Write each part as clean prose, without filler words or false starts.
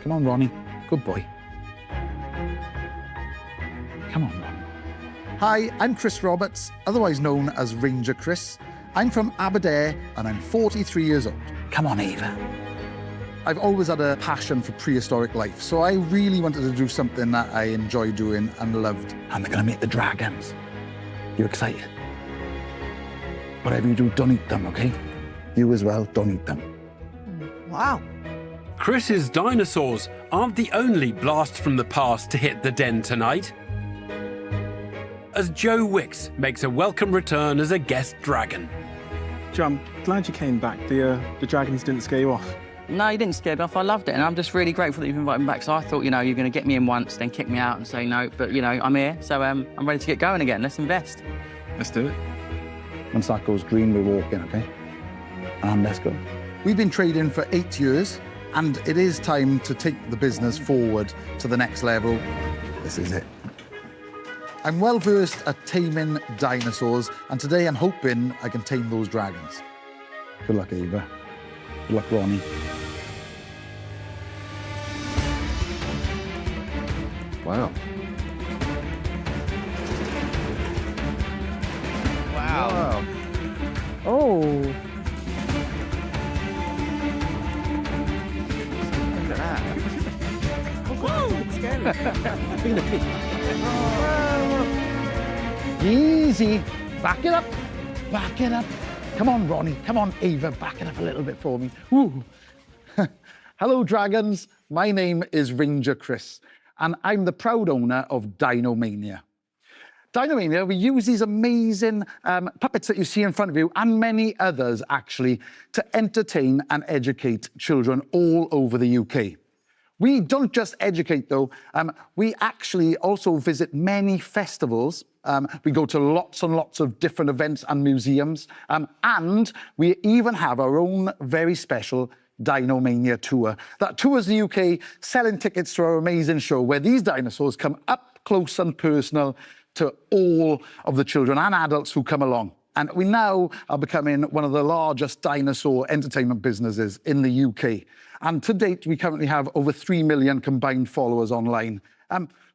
Come on, Ronnie. Good boy. Come on, Ronnie. Hi, I'm Chris Roberts, otherwise known as Ranger Chris. I'm from Aberdare and I'm 43 years old. Come on, Eva. I've always had a passion for prehistoric life, so I really wanted to do something that I enjoy doing and loved. And they're going to make the dragons. You excited? Whatever you do, don't eat them, OK? You as well, don't eat them. Wow. Chris's dinosaurs aren't the only blast from the past to hit the den tonight, as Joe Wicks makes a welcome return as a guest dragon. Joe, I'm glad you came back. The dragons didn't scare you off. No, you didn't scare me off. I loved it, and I'm just really grateful that you've invited me back. So I thought, you know, you're going to get me in once, then kick me out and say no. But, you know, I'm here, so I'm ready to get going again. Let's invest. Let's do it. Once that goes green, we walk in, OK? And let's go. We've been trading for 8 years, and it is time to take the business forward to the next level. This is it. I'm well versed at taming dinosaurs, and today I'm hoping I can tame those dragons. Good luck, Eva. Good luck, Ronnie. Wow. Wow. Oh. Look at that. Whoa, it's scary. Easy. Back it up. Back it up. Come on, Ronnie. Come on, Eva. Back it up a little bit for me. Woo. Hello, dragons. My name is Ranger Chris, and I'm the proud owner of Dinomania. Dinomania, we use these amazing puppets that you see in front of you, and many others, actually, to entertain and educate children all over the UK. We don't just educate, though. We actually also visit many festivals. We go to lots and lots of different events and museums. And we even have our own very special Dinomania tour that tours the UK, selling tickets to our amazing show where these dinosaurs come up close and personal to all of the children and adults who come along. And we now are becoming one of the largest dinosaur entertainment businesses in the UK. And to date, we currently have over 3 million combined followers online.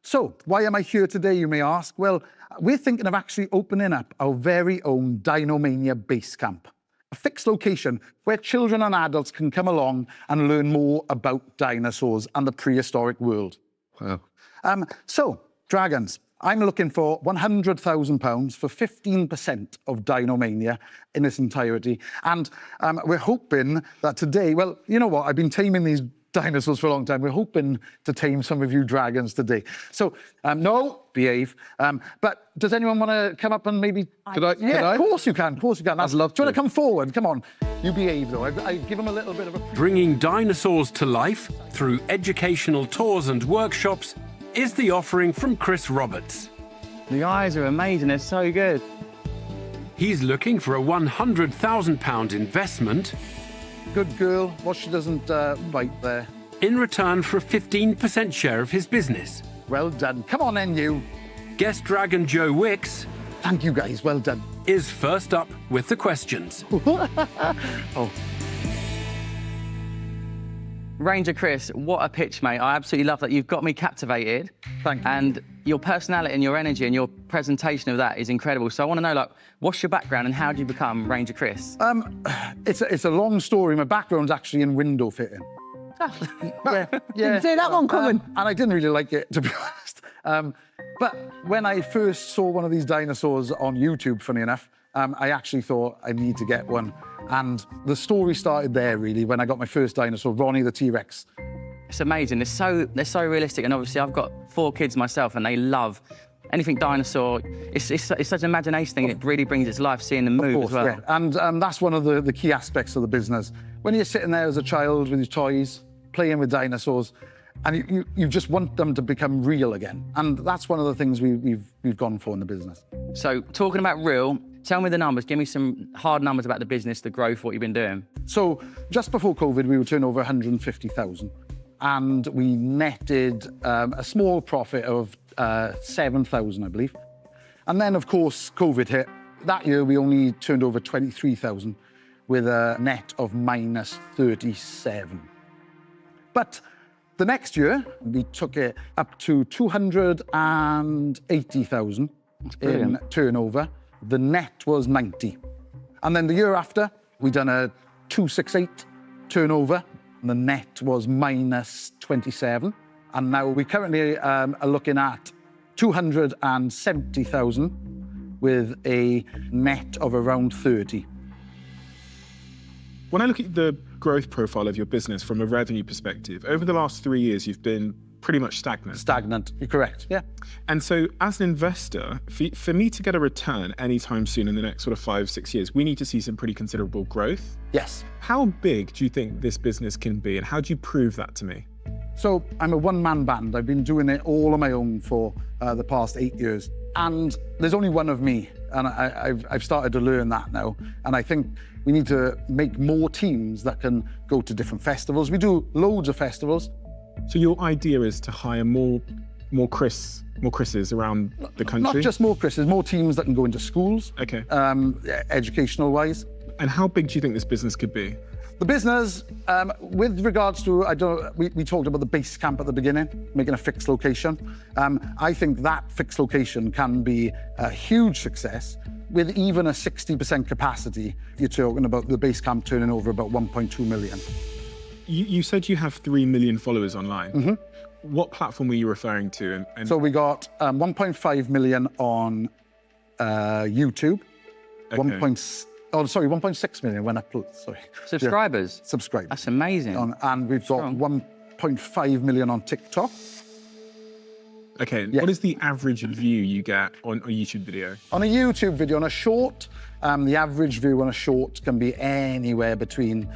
So why am I here today, you may ask? Well, we're thinking of actually opening up our very own Dinomania base camp, a fixed location where children and adults can come along and learn more about dinosaurs and the prehistoric world. Wow. So, dragons, I'm looking for £100,000 for 15% of Dinomania in its entirety. And we're hoping that today, well, you know what? I've been taming these dinosaurs for a long time. We're hoping to tame some of you dragons today. So, no, behave. But does anyone want to come up and maybe... Could I? Yeah, of course you can. Of course you can. I'd love Do you want to. to come forward? Come on. You behave, though. I give them a little bit of a... Bringing dinosaurs to life through educational tours and workshops is the offering from Chris Roberts. The eyes are amazing. They're so good. He's looking for a £100,000 investment Good girl. What she doesn't bite there. in return for a 15% share of his business. Well done. Come on then, you. Guest dragon Joe Wicks Thank you, guys. Well done. is first up with the questions. Oh. Ranger Chris, what a pitch, mate. I absolutely love that. You've got me captivated. Thank you. And your personality and your energy and your presentation of that is incredible. So I want to know, like, what's your background and how did you become Ranger Chris? It's a long story. My background's actually in window fitting. Yeah. Didn't see that one coming. And I didn't really like it, to be honest. But when I first saw one of these dinosaurs on YouTube, funny enough, I actually thought I need to get one. And the story started there, really, when I got my first dinosaur, Ronnie the T-Rex. It's amazing. They're so realistic. And obviously, I've got 4 kids myself, and they love anything dinosaur. It's such an imagination thing. It really brings its life, seeing them move as well. Yeah. And that's one of the key aspects of the business. When you're sitting there as a child with your toys, playing with dinosaurs, and you just want them to become real again. And that's one of the things we've gone for in the business. So, talking about real, tell me the numbers. Give me some hard numbers about the business, the growth, what you've been doing. So just before COVID, we were turning over 150,000, and we netted a small profit of 7,000, I believe. And then, of course, COVID hit. That year, we only turned over 23,000 with a net of minus 37. But The next year, we took it up to 280,000 in turnover. The net was 90. And then the year after, we done a 268 turnover, and the net was minus 27. And now we currently are looking at 270,000 with a net of around 30. When I look at the growth profile of your business from a revenue perspective, over the last 3 years, you've been pretty much stagnant. Stagnant, you're correct, yeah. And so as an investor, for me to get a return anytime soon in the next sort of 5-6 years, we need to see some pretty considerable growth. Yes. How big do you think this business can be, and how do you prove that to me? So I'm a one-man band. I've been doing it all on my own for the past 8 years. And there's only one of me, and I've started to learn that now. And I think we need to make more teams that can go to different festivals. We do loads of festivals. So your idea is to hire more Chris's around the country? Not just more Chris's, more teams that can go into schools. Okay. Educational-wise. And how big do you think this business could be? The business, with regards to, we talked about the base camp at the beginning, making a fixed location. I think that fixed location can be a huge success. With even a 60% capacity, you're talking about the base camp turning over about 1.2 million. You said you have 3 million followers online. Mm-hmm. What platform were you referring to? So we got 1.5 million on YouTube. Okay. 1.6 million when uploaded, sorry. Subscribers? Yeah. Subscribers. That's amazing. And we've got 1.5 million on TikTok. Okay, Yeah. What is the average view you get on a YouTube video? On a YouTube video, on a short, the average view on a short can be anywhere between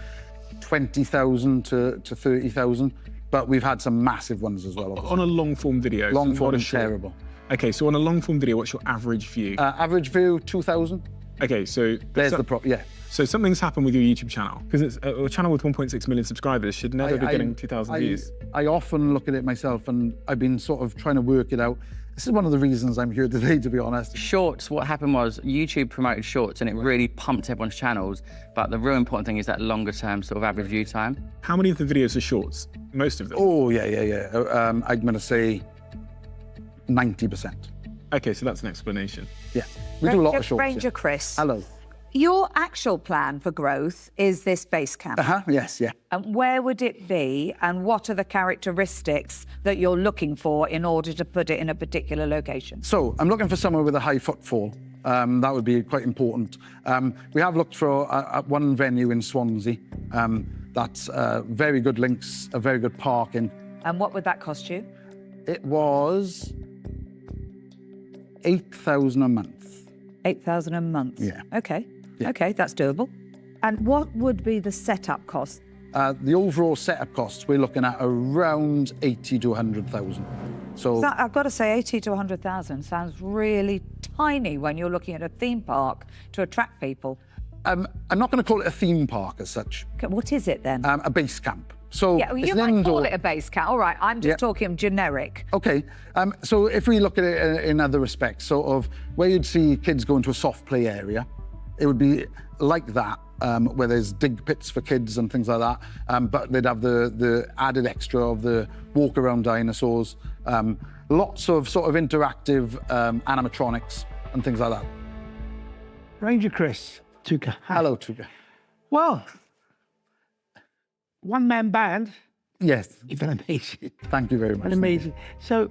20,000 to 30,000, but we've had some massive ones as well. Obviously. On a long form video? Long form not a is short. terrible. Okay, so on a long form video, what's your average view? Average view, 2,000. Okay, so... There's the prop, yeah. So something's happened with your YouTube channel, because it's a channel with 1.6 million subscribers should never be getting 2,000 views. I often look at it myself, and I've been sort of trying to work it out. This is one of the reasons I'm here today, to be honest. Shorts, what happened was YouTube promoted shorts and it really pumped everyone's channels. But the real important thing is that longer term sort of average view time. How many of the videos are shorts? Most of them? Oh, yeah. I'm going to say 90%. Okay, so that's an explanation. Yeah, we do a lot of shorts. Ranger yeah. Chris. Hello. Your actual plan for growth is this base camp. Yes, yeah. And where would it be, and what are the characteristics that you're looking for in order to put it in a particular location? So I'm looking for somewhere with a high footfall. That would be quite important. We have looked for one venue in Swansea. That's very good links, a very good parking. And what would that cost you? It was 8,000 a month. 8,000 a month? Yeah. Okay. Yeah. Okay, that's doable. And what would be the setup cost? The overall setup costs, we're looking at around 80 to 100,000. So I've got to say, 80 to 100,000 sounds really tiny when you're looking at a theme park to attract people. I'm not going to call it a theme park as such. Okay, what is it then? A base camp. So Yeah, well, it's you an might indoor... call it a base camp. All right, I'm just Yeah. talking generic. Okay, so if we look at it in other respects, sort of where you'd see kids go into a soft play area, it would be like that, where there's dig pits for kids and things like that, but they'd have the added extra of the walk around dinosaurs, lots of sort of interactive animatronics and things like that. Ranger Chris, Tuka. Hi. Hello, Tuka. Well, one-man band, Yes, you've been amazing. thank you very much. Been amazing. So,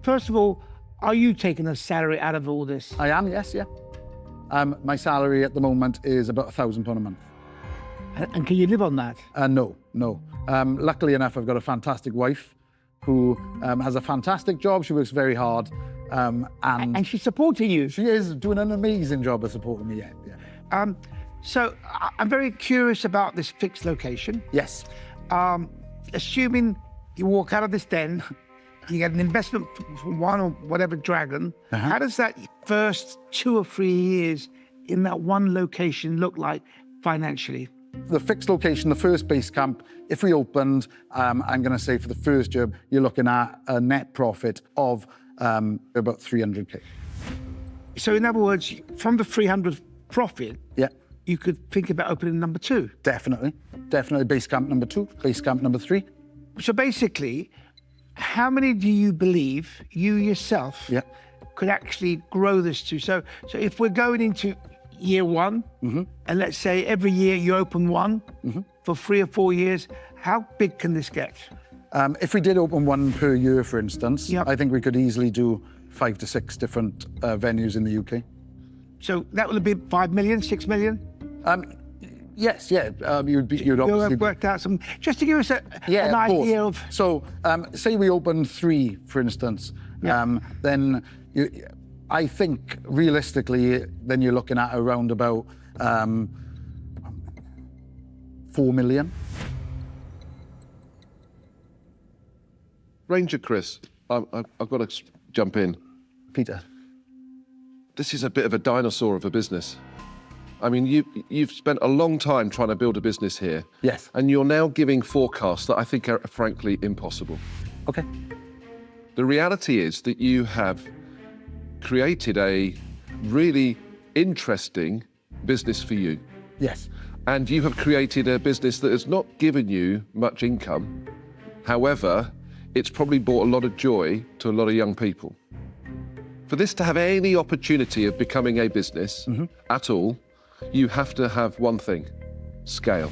first of all, are you taking a salary out of all this? I am, yes, yeah. My salary at the moment is about £1,000 a month. And can you live on that? No. Luckily enough, I've got a fantastic wife who has a fantastic job. She works very hard. And she's supporting you. She is doing an amazing job of supporting me, yeah. So I'm very curious about this fixed location. Yes. Assuming you walk out of this den, you get an investment from one or whatever dragon, how does that first 2 or 3 years in that one location look like financially? The fixed location, the first base camp, if we opened, I'm going to say for the first year, you're looking at a net profit of about 300K. So in other words, from the 300 profit, Yeah, you could think about opening number 2. definitely. Definitely base camp number 2, base camp number 3. So basically, how many do you believe you yourself Yeah. could actually grow this to? So if we're going into year one, and let's say every year you open one for 3 or 4 years, how big can this get? If we did open one per year, for instance, Yep. I think we could easily do 5 to 6 different venues in the UK. So that would be 5 million, 6 million? Yes, yeah. You'd You'll obviously have worked out some, just to give us an of course. idea of. So, say we open 3, for instance, then I think realistically, then you're looking at around about 4 million. Ranger Chris, I've got to jump in. Peter. This is a bit of a dinosaur of a business. I mean, you've spent a long time trying to build a business here. Yes. And you're now giving forecasts that I think are frankly impossible. Okay. The reality is that you have created a really interesting business for you. Yes. And you have created a business that has not given you much income. However, it's probably brought a lot of joy to a lot of young people. For this to have any opportunity of becoming a business at all, you have to have one thing: scale.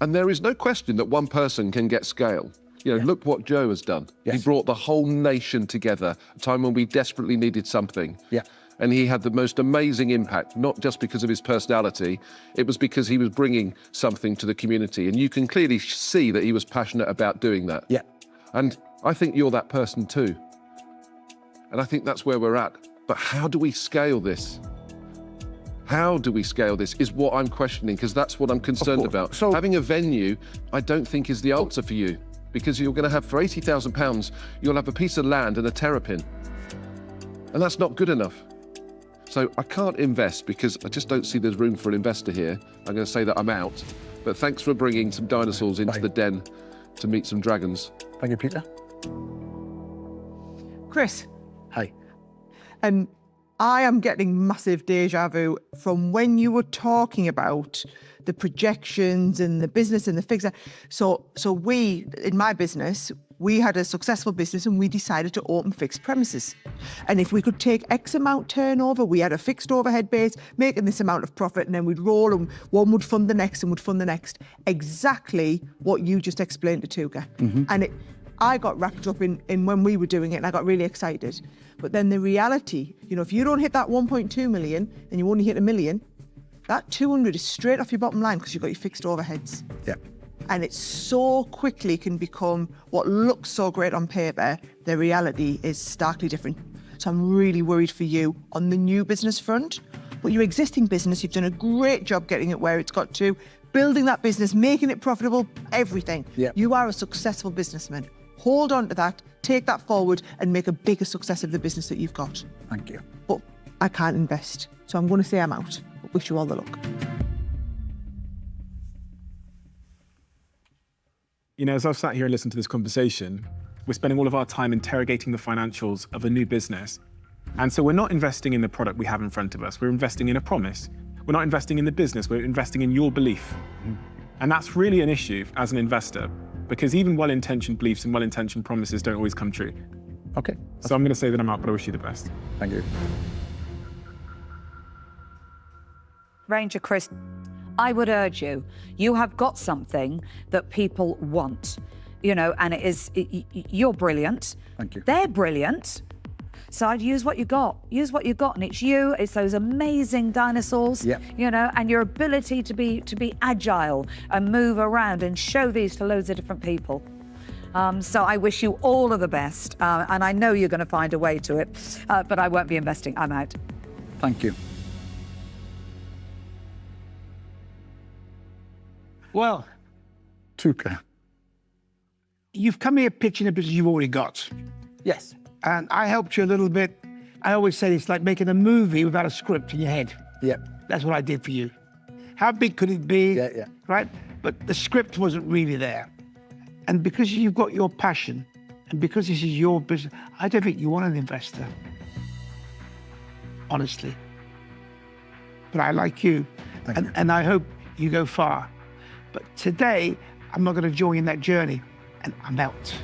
And there is no question that one person can get scale. You know, look what Joe has done. Yes. He brought the whole nation together, a time when we desperately needed something. Yeah. And he had the most amazing impact, not just because of his personality, it was because he was bringing something to the community. And you can clearly see that he was passionate about doing that. Yeah. And I think you're that person too. And I think that's where we're at. But how do we scale this? How do we scale this is what I'm questioning, because that's what I'm concerned about. So having a venue, I don't think is the answer for you, because you're going to have, for £80,000, you'll have a piece of land and a terrapin. And that's not good enough. So I can't invest because I just don't see there's room for an investor here. I'm going to say that I'm out. But thanks for bringing some dinosaurs into the den to meet some dragons. Thank you, Peter. Chris, Hi. I am getting massive deja vu from when you were talking about the projections and the business and the figures. So we, in my business, we had a successful business and we decided to open fixed premises. And if we could take X amount turnover, we had a fixed overhead base, making this amount of profit, and then we'd roll and one would fund the next and would fund the next. Exactly what you just explained to Tuga. And I got wrapped up in when we were doing it and I got really excited. But then the reality, you know, if you don't hit that 1.2 million and you only hit 1 million, that 200 is straight off your bottom line because you've got your fixed overheads. Yeah. And it so quickly can become what looks so great on paper. The reality is starkly different. So I'm really worried for you on the new business front. But your existing business, you've done a great job getting it where it's got to, building that business, making it profitable, everything. Yeah. You are a successful businessman. Hold on to that, take that forward and make a bigger success of the business that you've got. Thank you. But I can't invest. So I'm going to say I'm out. But wish you all the luck. You know, as I've sat here and listened to this conversation, we're spending all of our time interrogating the financials of a new business. And so we're not investing in the product we have in front of us. We're investing in a promise. We're not investing in the business. We're investing in your belief. And that's really an issue as an investor, because even well-intentioned beliefs and well-intentioned promises don't always come true. Okay. So I'm going to say that I'm out, but I wish you the best. Thank you. Ranger Chris, I would urge you, you have got something that people want, you know, and you're brilliant. Thank you. They're brilliant. So I'd use what you got. Use what you got, and it's you. It's those amazing dinosaurs, Yeah. you know, and your ability to be agile and move around and show these to loads of different people. So I wish you all of the best, and I know you're going to find a way to it, but I won't be investing. I'm out. Thank you. Well, Tuka. you've come here pitching a business you've already got. Yes. And I helped you a little bit. I always say it's like making a movie without a script in your head. Yeah. That's what I did for you. How big could it be? Yeah, yeah. Right? But the script wasn't really there. And because you've got your passion, and because this is your business, I don't think you want an investor. Honestly. But I like you. Thank you. And I hope you go far. But today, I'm not going to join in that journey. and I'm out.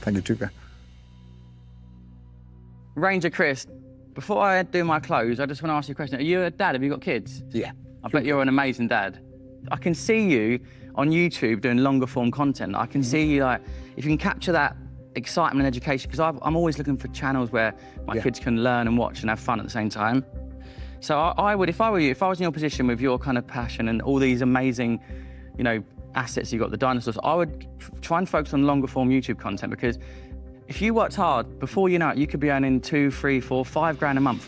Thank you, Tuka. Ranger Chris, before I do my close, I just want to ask you a question. Are you a dad? Have you got kids? Yeah. I bet you're an amazing dad. I can see you on YouTube doing longer form content. I can see you, like, if you can capture that excitement and education, because I'm always looking for channels where my kids can learn and watch and have fun at the same time. So I would, if I were you, if I was in your position with your kind of passion and all these amazing, you know, assets you've got, the dinosaurs, I would try and focus on longer form YouTube content, because if you worked hard, before you know it, you could be earning 2, 3, 4, 5 grand a month.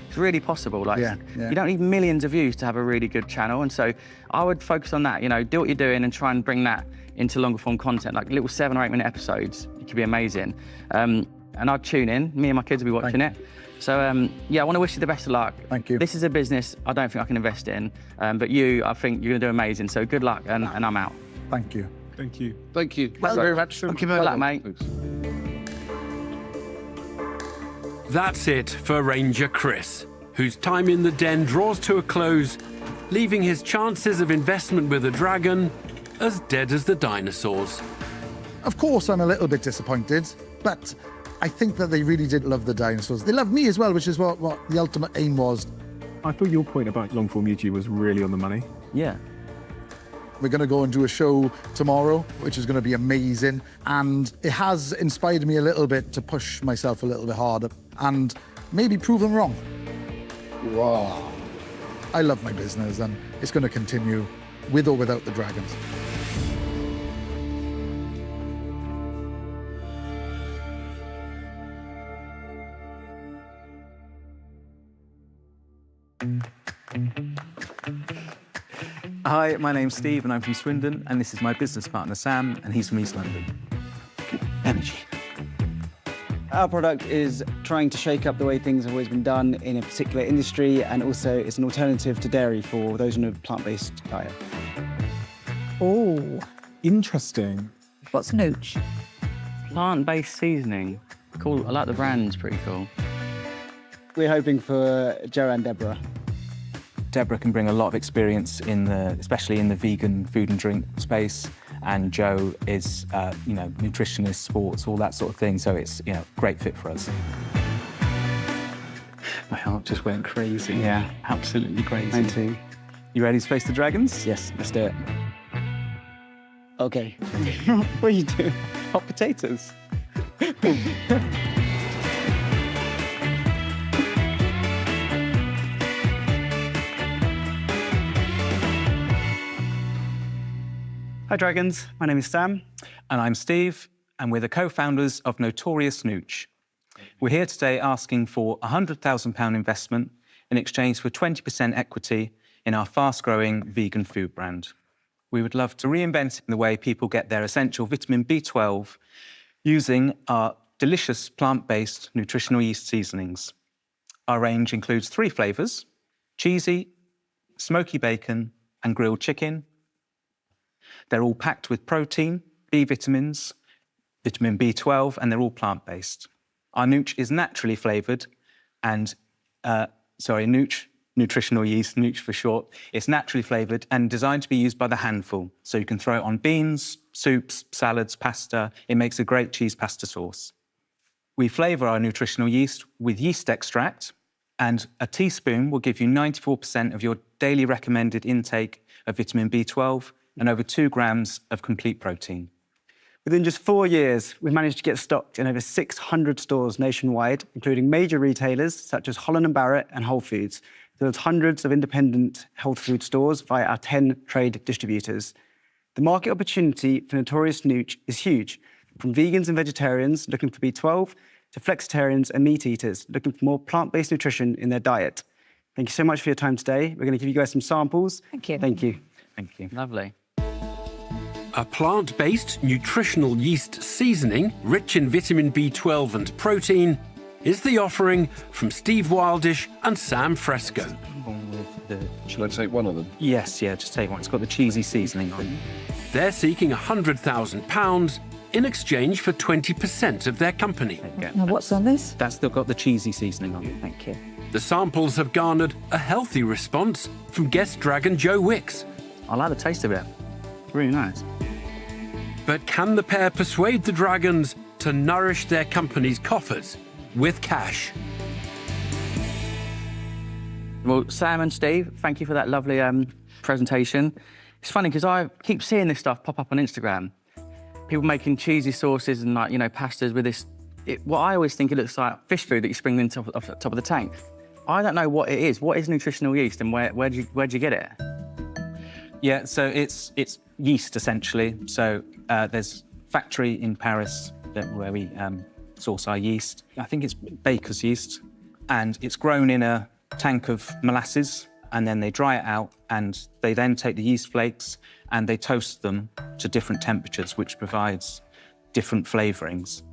It's really possible. Like, you don't need millions of views to have a really good channel. And so I would focus on that, you know, do what you're doing and try and bring that into longer form content, like little 7 or 8 minute episodes. It could be amazing. And I'd tune in, me and my kids will be watching it. So yeah, I want to wish you the best of luck. Thank you. This is a business I don't think I can invest in, but I think you're gonna do amazing. So good luck, and I'm out. Thank you. Thank you. Thank you. Well, very much. Thank you Good very luck, much. mate. That's it for Ranger Chris, whose time in the den draws to a close, leaving his chances of investment with a dragon as dead as the dinosaurs. Of course, I'm a little bit disappointed, but I think that they really did love the dinosaurs. They loved me as well, which is what the ultimate aim was. I thought your point about long form YouTube was really on the money. Yeah. We're going to go and do a show tomorrow, which is going to be amazing. And it has inspired me a little bit to push myself a little bit harder and maybe prove them wrong. Wow. I love my business, and it's going to continue with or without the dragons. Hi, my name's Steve and I'm from Swindon, and this is my business partner Sam, and he's from East London. Energy. Our product is trying to shake up the way things have always been done in a particular industry, and also it's an alternative to dairy for those on a plant-based diet. Oh, Interesting. What's nooch? Plant-based seasoning. Cool. I like the brand. It's pretty cool. We're hoping for Joe and Deborah. Deborah can bring a lot of experience especially in the vegan food and drink space, and Joe is, nutritionist, sports, all that sort of thing. So it's, great fit for us. My heart just went crazy. Yeah, absolutely crazy. Mine too. You ready to face the dragons? Yes, let's do it. Okay. What are you doing? Hot potatoes. Hi, Dragons. My name is Sam. And I'm Steve, and we're the co-founders of Notorious Nooch. We're here today asking for a £100,000 investment in exchange for 20% equity in our fast-growing vegan food brand. We would love to reinvent the way people get their essential vitamin B12 using our delicious plant-based nutritional yeast seasonings. Our range includes 3 flavours: cheesy, smoky bacon, and grilled chicken. They're all packed with protein, B vitamins, vitamin B12, and they're all plant-based. Our nooch is naturally flavoured and, nooch, nutritional yeast, nooch for short. It's naturally flavoured and designed to be used by the handful. So you can throw it on beans, soups, salads, pasta. It makes a great cheese pasta sauce. We flavour our nutritional yeast with yeast extract, and a teaspoon will give you 94% of your daily recommended intake of vitamin B12 and over 2 grams of complete protein. Within just 4 years, we've managed to get stocked in over 600 stores nationwide, including major retailers such as Holland & Barrett and Whole Foods. There's hundreds of independent health food stores via our 10 trade distributors. The market opportunity for Notorious Nooch is huge, from vegans and vegetarians looking for B12 to flexitarians and meat eaters looking for more plant-based nutrition in their diet. Thank you so much for your time today. We're going to give you guys some samples. Thank you. Thank you. Thank you. Lovely. A plant-based nutritional yeast seasoning rich in vitamin B12 and protein is the offering from Steve Wildish and Sam Fresco. Should I take one of them? Yes, just take one. It's got the cheesy seasoning on. They're seeking £100,000 in exchange for 20% of their company. Now, what's on this? That's still got the cheesy seasoning on. Thank you. The samples have garnered a healthy response from guest dragon Joe Wicks. I like the taste of it. Really nice. But can the pair persuade the dragons to nourish their company's coffers with cash? Well, Sam and Steve, thank you for that lovely presentation. It's funny because I keep seeing this stuff pop up on Instagram. People making cheesy sauces and pastas with this. What I always think it looks like fish food that you spring in top of the tank. I don't know what it is. What is nutritional yeast and where'd you get it? Yeah, so it's yeast essentially. So there's a factory in Paris where we source our yeast. I think it's baker's yeast, and it's grown in a tank of molasses, and then they dry it out, and they then take the yeast flakes and they toast them to different temperatures, which provides different flavourings.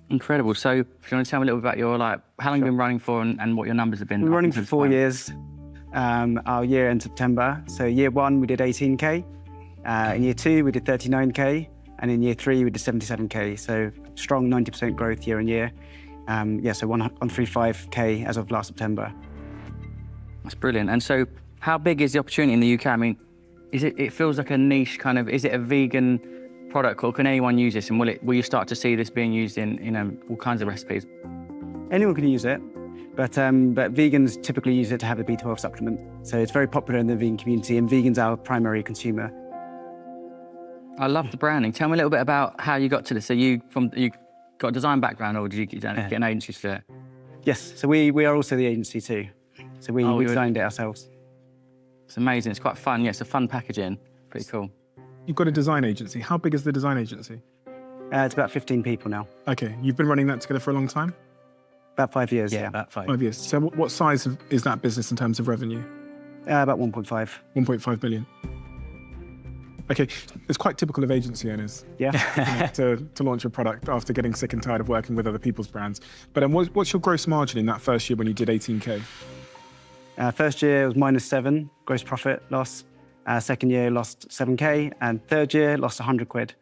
Incredible. So, if you want to tell me a little bit about how long you've been running for and what your numbers have been? We're running for 4 years. Our year in September. So year 1, we did 18K. In year 2, we did 39K. And in year 3, we did 77K. So strong 90% growth year on year. So 135K as of last September. That's brilliant. And so how big is the opportunity in the UK? I mean, it feels like a niche kind of, is it a vegan product, or can anyone use this? And will you start to see this being used in all kinds of recipes? Anyone can use it, but vegans typically use it to have a B12 supplement. So it's very popular in the vegan community, and vegans are our primary consumer. I love the branding. Tell me a little bit about how you got to this. So you got a design background, or did you get an agency to do it? Yes, so we are also the agency too. So we designed it ourselves. It's amazing. It's quite fun. Yeah, it's a fun packaging. Pretty cool. You've got a design agency. How big is the design agency? It's about 15 people now. Okay, you've been running that together for a long time? About 5 years, yeah. About 5. 5 years. So what size is that business in terms of revenue? About 1.5. 1.5 million. Okay, it's quite typical of agency owners. Yeah. to launch a product after getting sick and tired of working with other people's brands. But what's your gross margin in that first year when you did 18K? First year was -7 gross profit loss. Second year lost 7K, and third year lost 100 quid.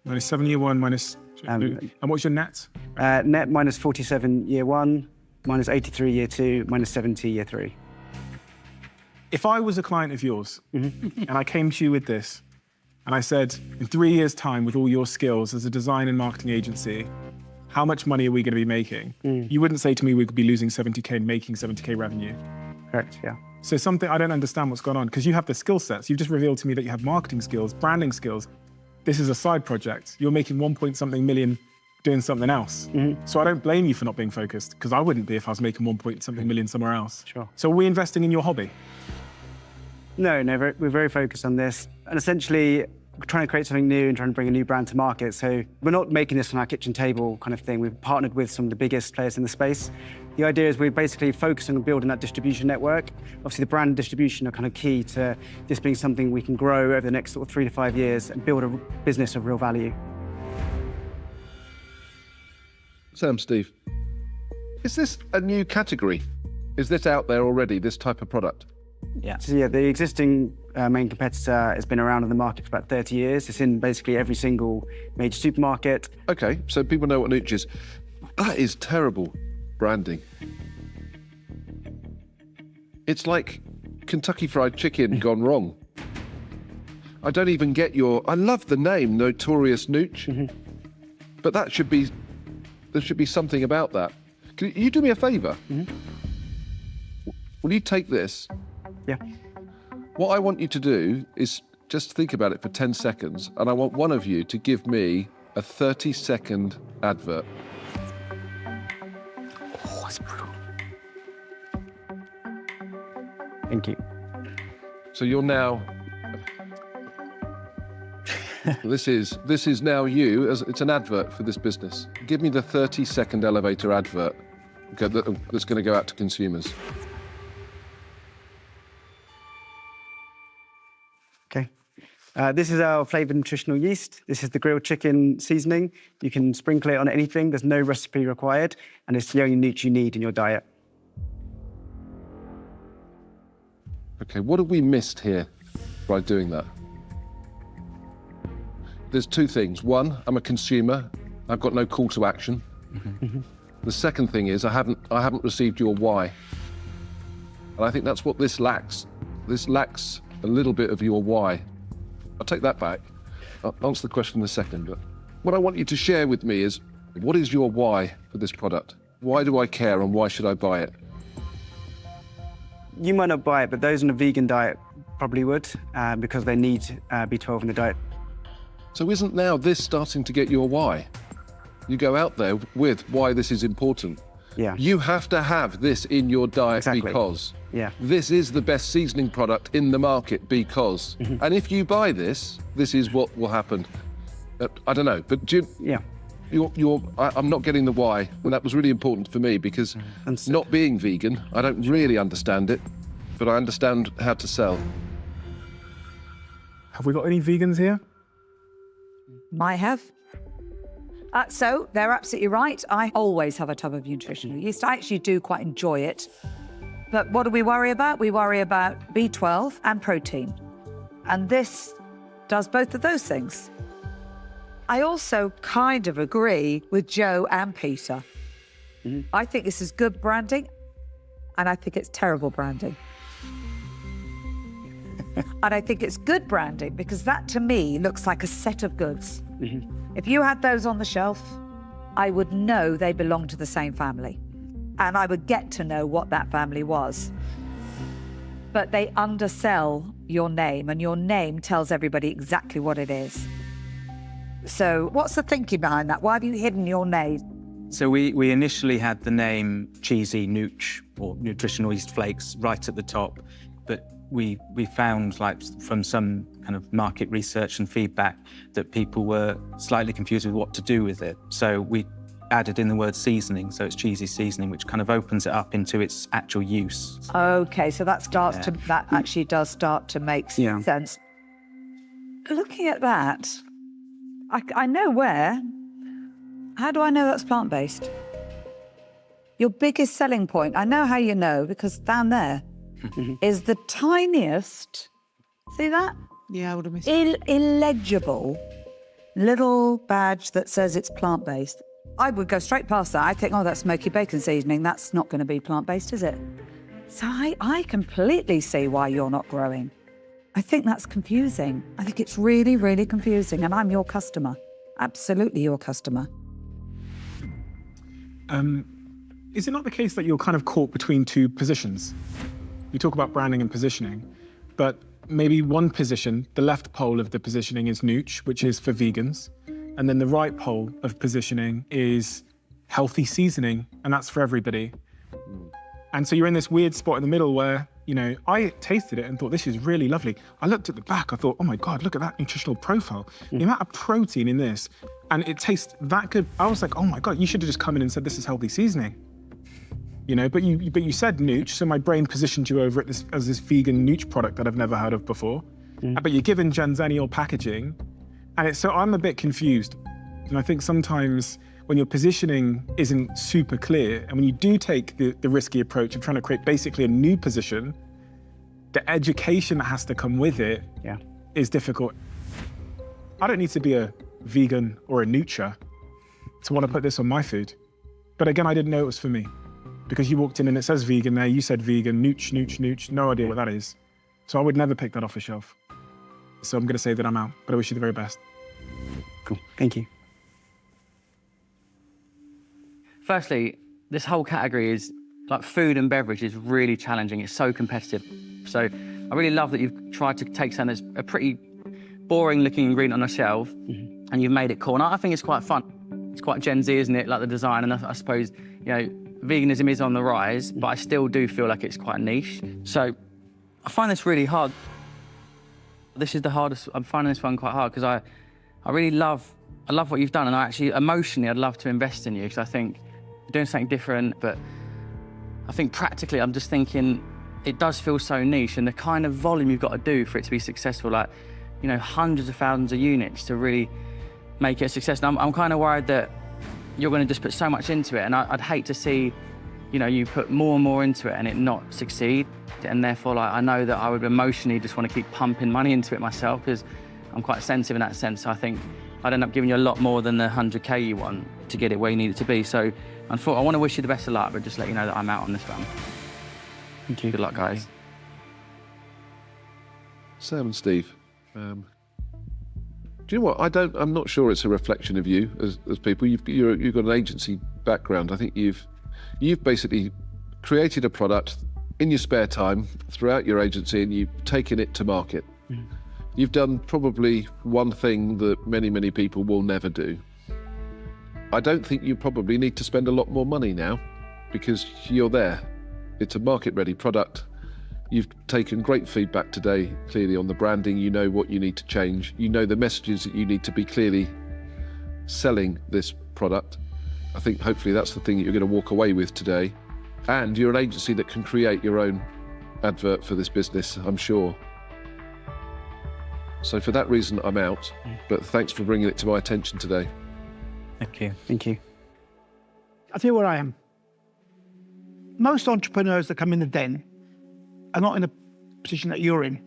-7 year 1, and what's your net? Net -47 year 1, -83 year 2, -70 year 3. If I was a client of yours and I came to you with this and I said, in 3 years' time, with all your skills as a design and marketing agency, how much money are we going to be making? You wouldn't say to me we could be losing 70K and making 70K revenue. Correct, yeah. So I don't understand what's going on, because you have the skill sets. You've just revealed to me that you have marketing skills, branding skills. This is a side project. You're making 1-point-something million doing something else. So I don't blame you for not being focused, because I wouldn't be if I was making 1-point-something million somewhere else. Sure. So are we investing in your hobby? No, we're very focused on this. And essentially, we're trying to create something new and trying to bring a new brand to market. So we're not making this on our kitchen table kind of thing. We've partnered with some of the biggest players in the space. The idea is we're basically focusing on building that distribution network. Obviously, the brand and distribution are kind of key to this being something we can grow over the next 3 to 5 years and build a business of real value. Sam, Steve, is this a new category? Is this out there already, this type of product? Yeah. So the existing main competitor has been around in the market for about 30 years. It's in basically every single major supermarket. Okay, so people know what Nooch is. That is terrible branding. It's like Kentucky Fried Chicken gone wrong. I don't even get I love the name, Notorious Nooch, but there should be something about that. Can you do me a favour? Will you take this? Yeah. What I want you to do is just think about it for 10 seconds, and I want one of you to give me a 30-second advert. Oh, that's brutal. Thank you. So you're now... This is now you, it's an advert for this business. Give me the 30-second elevator advert that's going to go out to consumers. Okay. This is our flavoured nutritional yeast. This is the grilled chicken seasoning. You can sprinkle it on anything. There's no recipe required, and it's the only Nooch you need in your diet. Okay, what have we missed here by doing that? There's two things. One, I'm a consumer. I've got no call to action. The second thing is I haven't received your why. And I think that's what this lacks. This lacks a little bit of your why. I'll take that back. I'll answer the question in a second, but what I want you to share with me is, what is your why for this product? Why do I care and why should I buy it? You might not buy it, but those on a vegan diet probably would, because they need B12 in the diet. So isn't now this starting to get your why? You go out there with why this is important. Yeah. You have to have this in your diet Exactly. because Yeah. this is the best seasoning product in the market because. And if you buy this, this is what will happen. I don't know, but do you, Yeah. I'm not getting the why, and that was really important for me because not being vegan, I don't really understand it, but I understand how to sell. Have we got any vegans here? Might have. So they're absolutely right. I always have a tub of nutritional yeast. I actually do quite enjoy it. But what do we worry about? We worry about B12 and protein. And this does both of those things. I also kind of agree with Joe and Peter. I think this is good branding, and I think it's terrible branding. And I think it's good branding because that, to me, looks like a set of goods. If you had those on the shelf, I would know they belong to the same family. And I would get to know what that family was. But they undersell your name, and your name tells everybody exactly what it is. So what's the thinking behind that? Why have you hidden your name? So we initially had the name Cheesy Nooch, or Nutritional Yeast Flakes, right at the top, but we found, like, from some kind of market research and feedback, that people were slightly confused with what to do with it. So we added in the word seasoning, so it's cheesy seasoning, which kind of opens it up into its actual use. Okay, so that actually does start to make sense. Looking at that, I know where. How do I know that's plant-based? Your biggest selling point, I know how you know, because down there is the tiniest, see that? Yeah, I would have missed it. Illegible little badge that says it's plant-based. I would go straight past that. I think, oh, that's smoky bacon seasoning. That's not going to be plant-based, is it? So I completely see why you're not growing. I think that's confusing. I think it's really, really confusing. And I'm your customer. Absolutely your customer. Is it not the case that you're kind of caught between two positions? You talk about branding and positioning, but maybe one position, the left pole of the positioning is Nooch, which is for vegans. And then the right pole of positioning is healthy seasoning, and that's for everybody. And so you're in this weird spot in the middle where, you know, I tasted it and thought, this is really lovely. I looked at the back, I thought, oh my God, look at that nutritional profile. The amount of protein in this, and it tastes that good. I was like, oh my God, you should have just come in and said, this is healthy seasoning. You know, but you said Nooch, so my brain positioned you over it as this vegan Nooch product that I've never heard of before. But you're given Janzennial packaging, and so I'm a bit confused. And I think sometimes when your positioning isn't super clear, and when you do take the risky approach of trying to create basically a new position, the education that has to come with it is difficult. I don't need to be a vegan or a Noocher to want to put this on my food. But again, I didn't know it was for me. Because you walked in and it says vegan there, you said vegan, Nooch, Nooch, Nooch, no idea what that is. So I would never pick that off a shelf. So I'm going to say that I'm out, but I wish you the very best. Cool, thank you. Firstly, this whole category is, like, food and beverage is really challenging. It's so competitive. So I really love that you've tried to take something that's a pretty boring looking ingredient on a shelf and you've made it cool. And I think it's quite fun. It's quite Gen Z, isn't it? Like the design, and I suppose, you know, veganism is on the rise, but I still do feel like it's quite niche. So I find this really hard. This is the hardest. I'm finding this one quite hard because I really love what you've done, and I actually, emotionally, I'd love to invest in you because I think you're doing something different, but I think practically I'm just thinking it does feel so niche, and the kind of volume you've got to do for it to be successful, like, you know, hundreds of thousands of units to really make it a success. And I'm kind of worried that you're going to just put so much into it, and I'd hate to see, you know, you put more and more into it and it not succeed. And therefore, like, I know that I would emotionally just want to keep pumping money into it myself because I'm quite sensitive in that sense. So I think I'd end up giving you a lot more than the 100K you want to get it where you need it to be. So I want to wish you the best of luck, but just let you know that I'm out on this one. Thank you. Good luck, guys. Sam and Steve, Do you know what? I'm not sure it's a reflection of you as people. You've got an agency background. I think you've basically created a product in your spare time throughout your agency, and you've taken it to market. You've done probably one thing that many people will never do. I don't think you probably need to spend a lot more money now, because you're there. It's a market-ready product. You've taken great feedback today, clearly, on the branding. You know what you need to change. You know the messages that you need to be clearly selling this product. I think hopefully that's the thing that you're going to walk away with today. And you're an agency that can create your own advert for this business, I'm sure. So for that reason, I'm out. But thanks for bringing it to my attention today. Thank you. Thank you. I'll tell you where I am. Most entrepreneurs that come in the Den are not in the position that you're in,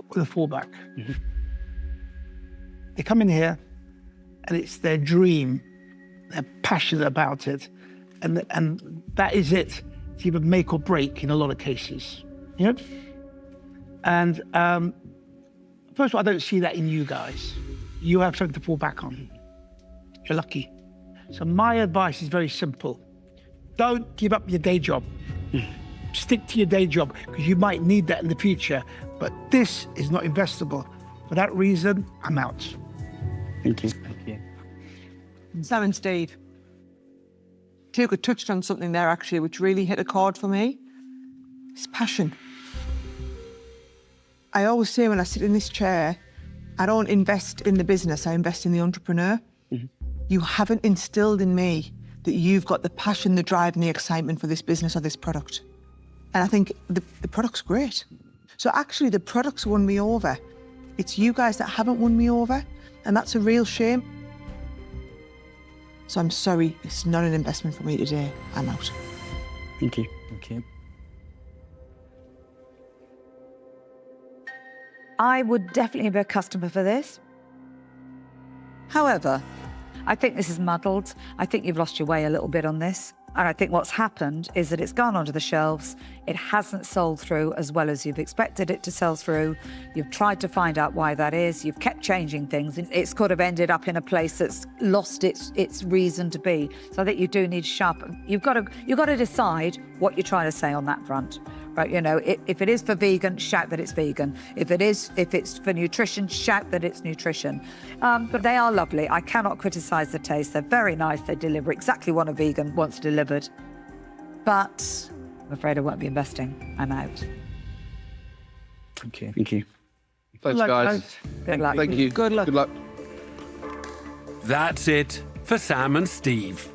with a fallback. They come in here and it's their dream. They're passionate about it. And that is it. It's either make or break in a lot of cases. You know? And first of all, I don't see that in you guys. You have something to fall back on. You're lucky. So my advice is very simple. Don't give up your day job. Stick to your day job, because you might need that in the future. But this is not investable. For that reason, I'm out. Thank you. Thank you. Sam and Steve, Tuka touched on something there actually which really hit a chord for me. It's passion. I always say when I sit in this chair, I don't invest in the business, I invest in the entrepreneur. You haven't instilled in me that you've got the passion, the drive and the excitement for this business or this product. And I think the product's great. So actually the product's won me over. It's you guys that haven't won me over, and that's a real shame. So I'm sorry, it's not an investment for me today. I'm out. Thank you. Thank you. I would definitely be a customer for this. However, I think this is muddled. I think you've lost your way a little bit on this. And I think what's happened is that it's gone onto the shelves. It hasn't sold through as well as you've expected it to sell through. You've tried to find out why that is. You've kept changing things. It's kind of ended up in a place that's lost its reason to be. So I think you do need sharpen. You've got to decide what you're trying to say on that front. Right, you know, if it is for vegan, shout that it's vegan. If it's for nutrition, shout that it's nutrition. But they are lovely. I cannot criticise the taste. They're very nice. They deliver exactly what a vegan wants delivered. But I'm afraid I won't be investing. I'm out. Thank you. Thank you. Thanks, guys. Good luck. Thank you. Good luck. Good luck. That's it for Sam and Steve,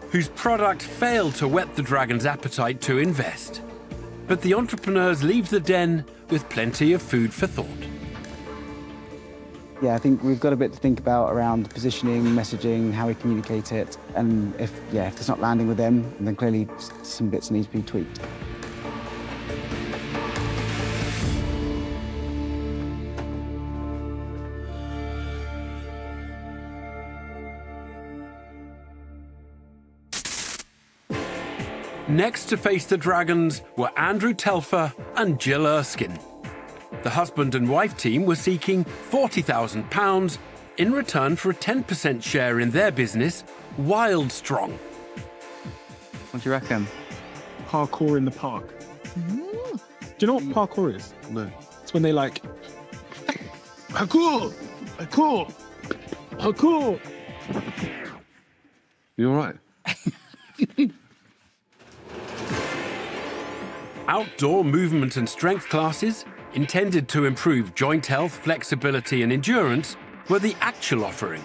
whose product failed to whet the dragon's appetite to invest. But the entrepreneurs leave the Den with plenty of food for thought. Yeah, I think we've got a bit to think about around positioning, messaging, how we communicate it. And if it's not landing with them, then clearly some bits need to be tweaked. Next to face the dragons were Andrew Telfer and Jill Erskine. The husband and wife team were seeking £40,000 in return for a 10% share in their business, Wild Strong. What do you reckon? Parkour in the park. Do you know what parkour is? No. It's when they like, parkour, parkour, parkour. You all right? Outdoor movement and strength classes, intended to improve joint health, flexibility and endurance, were the actual offering.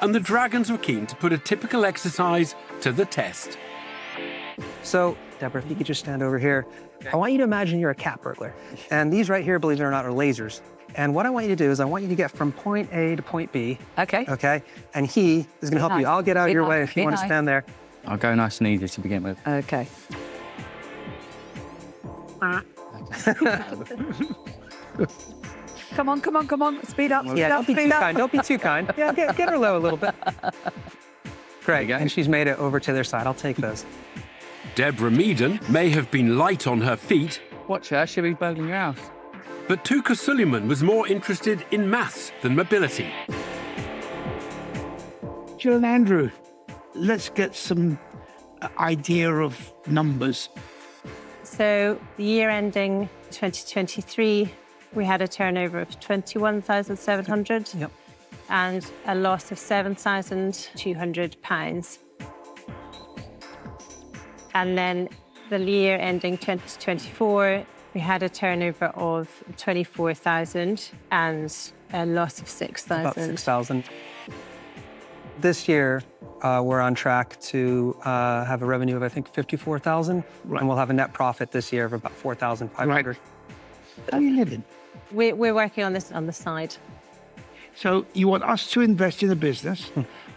And the dragons were keen to put a typical exercise to the test. So, Deborah, if you could just stand over here. I want you to imagine you're a cat burglar. And these right here, believe it or not, are lasers. And what I want you to do is I want you to get from point A to point B. Okay. Okay? And he is going to help you. I'll get out of your way if you want to stand there. I'll go nice and easy to begin with. Okay. Come on. Speed up. Yeah, don't be too kind. Don't be too kind. Yeah, get her low a little bit. Great. And she's made it over to their side. I'll take those. Deborah Meaden may have been light on her feet, Watch her, she'll be burgling your house. But Tuka Suleiman was more interested in maths than mobility. Jill and Andrew, let's get some idea of numbers. So the year ending 2023, we had a turnover of 21,700 and a loss of £7,200. And then the year ending 2024, we had a turnover of 24,000 and a loss of 6,000. About 6,000. This year, we're on track to have a revenue of, I think, 54,000. Right. And we'll have a net profit this year of about 4,500. Right. How are you living? We're working on this on the side. So you want us to invest in a business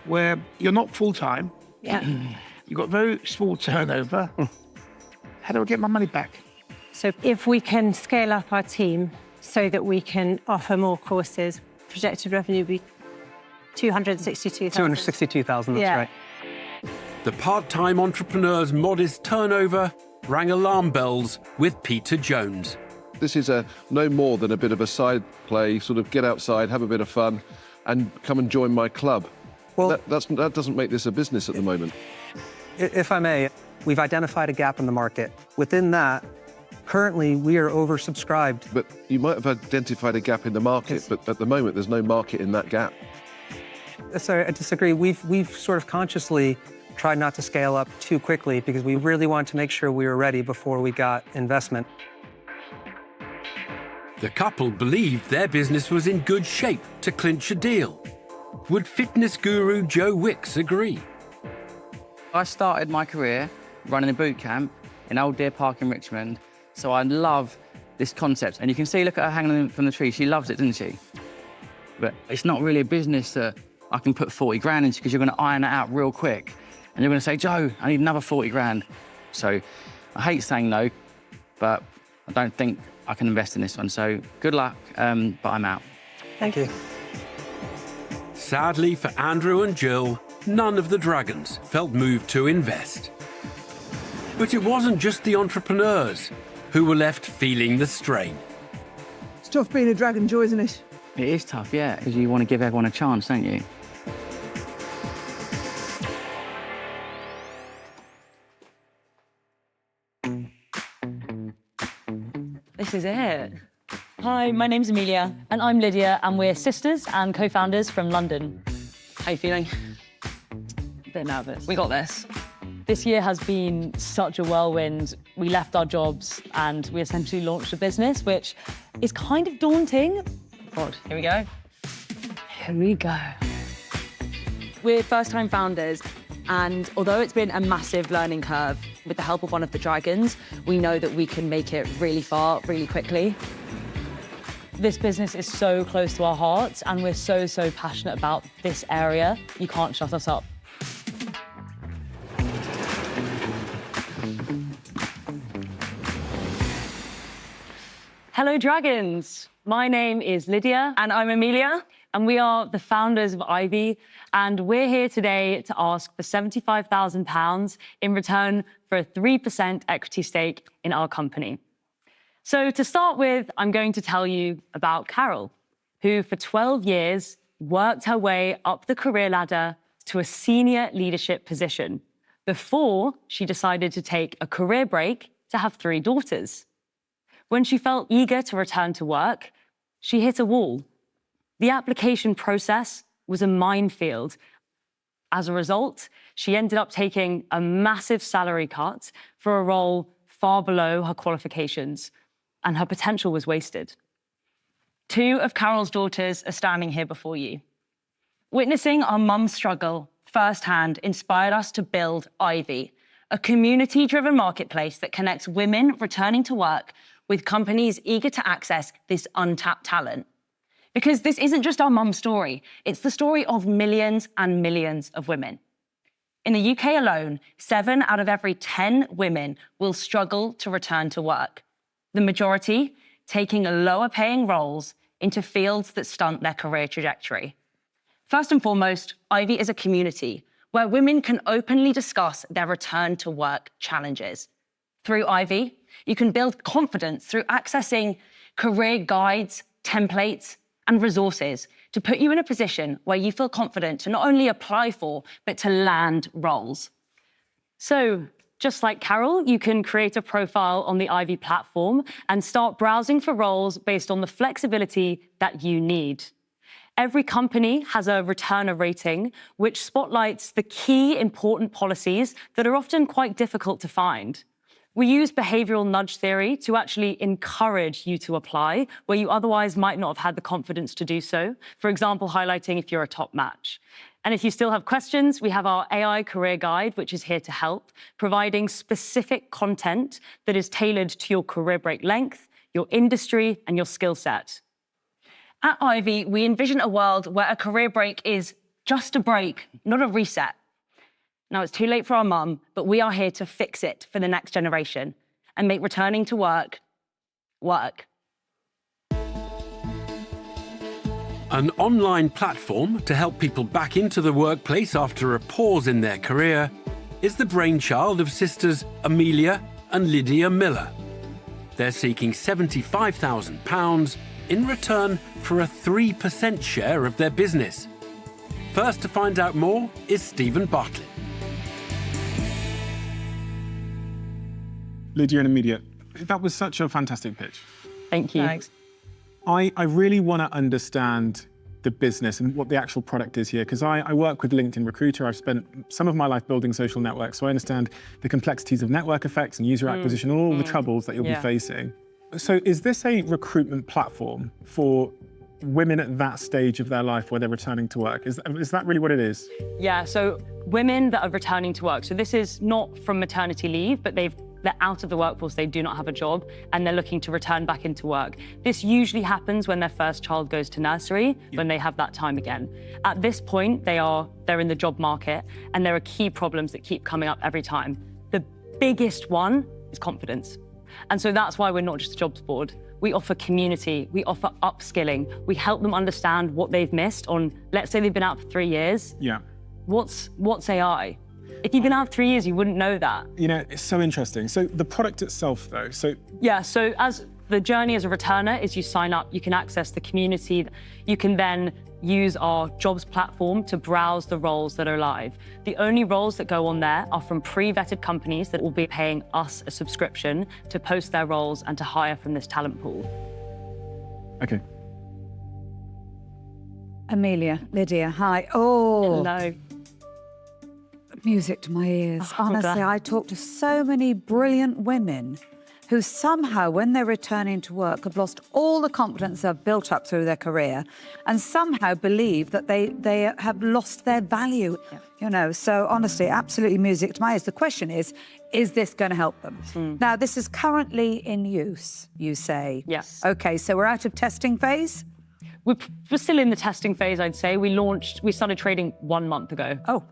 where you're not full-time. Yeah. You've got very small turnover. How do I get my money back? So if we can scale up our team so that we can offer more courses, projected revenue will be 262,000. 262,000, that's right. The part-time entrepreneur's modest turnover rang alarm bells with Peter Jones. This is no more than a bit of a side play, sort of get outside, have a bit of fun, and come and join my club. Well, that doesn't make this a business at the moment. If I may, we've identified a gap in the market. Within that, currently we are oversubscribed. But you might have identified a gap in the market, but at the moment there's no market in that gap. Sorry, I disagree. We've sort of consciously tried not to scale up too quickly because we really wanted to make sure we were ready before we got investment. The couple believed their business was in good shape to clinch a deal. Would fitness guru Joe Wicks agree? I started my career running a boot camp in Old Deer Park in Richmond, so I love this concept. And you can see, look at her hanging from the tree, she loves it, doesn't she? But it's not really a business that I can put 40 grand into because you're going to iron it out real quick. And you're going to say, Joe, I need another 40 grand. So I hate saying no, but I don't think I can invest in this one. So good luck, but I'm out. Thank you. Sadly for Andrew and Jill, none of the dragons felt moved to invest. But it wasn't just the entrepreneurs who were left feeling the strain. It's tough being a dragon, Joe, isn't it? It is tough, yeah, because you want to give everyone a chance, don't you? This is it. Hi, my name's Amelia, and I'm Lydia, and we're sisters and co-founders from London. How you feeling? A bit nervous. We got this. This year has been such a whirlwind. We left our jobs and we essentially launched a business, which is kind of daunting. God, here we go. Here we go. We're first-time founders, and although it's been a massive learning curve, with the help of one of the dragons, we know that we can make it really far, really quickly. This business is so close to our hearts, and we're so, so passionate about this area. You can't shut us up. Hello, dragons. My name is Lydia. And I'm Amelia. And we are the founders of Ivy. And we're here today to ask for £75,000 in return for a 3% equity stake in our company. So to start with, I'm going to tell you about Carol, who for 12 years worked her way up the career ladder to a senior leadership position before she decided to take a career break to have 3 daughters. When she felt eager to return to work, she hit a wall. The application process was a minefield. As a result, she ended up taking a massive salary cut for a role far below her qualifications, and her potential was wasted. 2 of Carol's daughters are standing here before you. Witnessing our mum's struggle firsthand inspired us to build Ivy, a community-driven marketplace that connects women returning to work with companies eager to access this untapped talent. Because this isn't just our mum's story, it's the story of millions and millions of women. In the UK alone, 7 out of every 10 women will struggle to return to work, the majority taking lower-paying roles into fields that stunt their career trajectory. First and foremost, Ivy is a community where women can openly discuss their return to work challenges. Through Ivy, you can build confidence through accessing career guides, templates, and resources to put you in a position where you feel confident to not only apply for, but to land roles. So, just like Carol, you can create a profile on the Ivy platform and start browsing for roles based on the flexibility that you need. Every company has a returner rating, which spotlights the key important policies that are often quite difficult to find. We use behavioral nudge theory to actually encourage you to apply where you otherwise might not have had the confidence to do so. For example, highlighting if you're a top match. And if you still have questions, we have our AI career guide, which is here to help, providing specific content that is tailored to your career break length, your industry, and your skill set. At Ivy, we envision a world where a career break is just a break, not a reset. Now, it's too late for our mum, but we are here to fix it for the next generation and make returning to work, work. An online platform to help people back into the workplace after a pause in their career is the brainchild of sisters Amelia and Lydia Miller. They're seeking £75,000 in return for a 3% share of their business. First to find out more is Stephen Bartlett. Lydia and Amelia, that was such a fantastic pitch. Thank you. Thanks. I really want to understand the business and what the actual product is here, because I work with LinkedIn Recruiter. I've spent some of my life building social networks, so I understand the complexities of network effects and user acquisition, and all the troubles that you'll be facing. So is this a recruitment platform for women at that stage of their life where they're returning to work? Is that really what it is? Yeah, so women that are returning to work. So this is not from maternity leave, but they're out of the workforce, they do not have a job, and they're looking to return back into work. This usually happens when their first child goes to nursery, when they have that time again. At this point, they're in the job market, and there are key problems that keep coming up every time. The biggest one is confidence. And so that's why we're not just a jobs board. We offer community, we offer upskilling, we help them understand what they've missed on, let's say they've been out for 3 years. Yeah. What's AI? If you've been out 3 years, you wouldn't know that. You know, it's so interesting. So the product itself, though, Yeah, so as the journey as a returner is you sign up, you can access the community. You can then use our jobs platform to browse the roles that are live. The only roles that go on there are from pre-vetted companies that will be paying us a subscription to post their roles and to hire from this talent pool. Okay. Amelia, Lydia, hi. Oh. Hello. Music to my ears. Oh, Honestly, God. I talk to so many brilliant women who somehow, when they're returning to work, have lost all the confidence they've built up through their career and somehow believe that they have lost their value, you know. So honestly, absolutely music to my ears. The question is this going to help them? Now, this is currently in use, you say? Yes. Okay, so we're out of testing phase? We're still in the testing phase, I'd say. We started trading 1 month ago. Oh.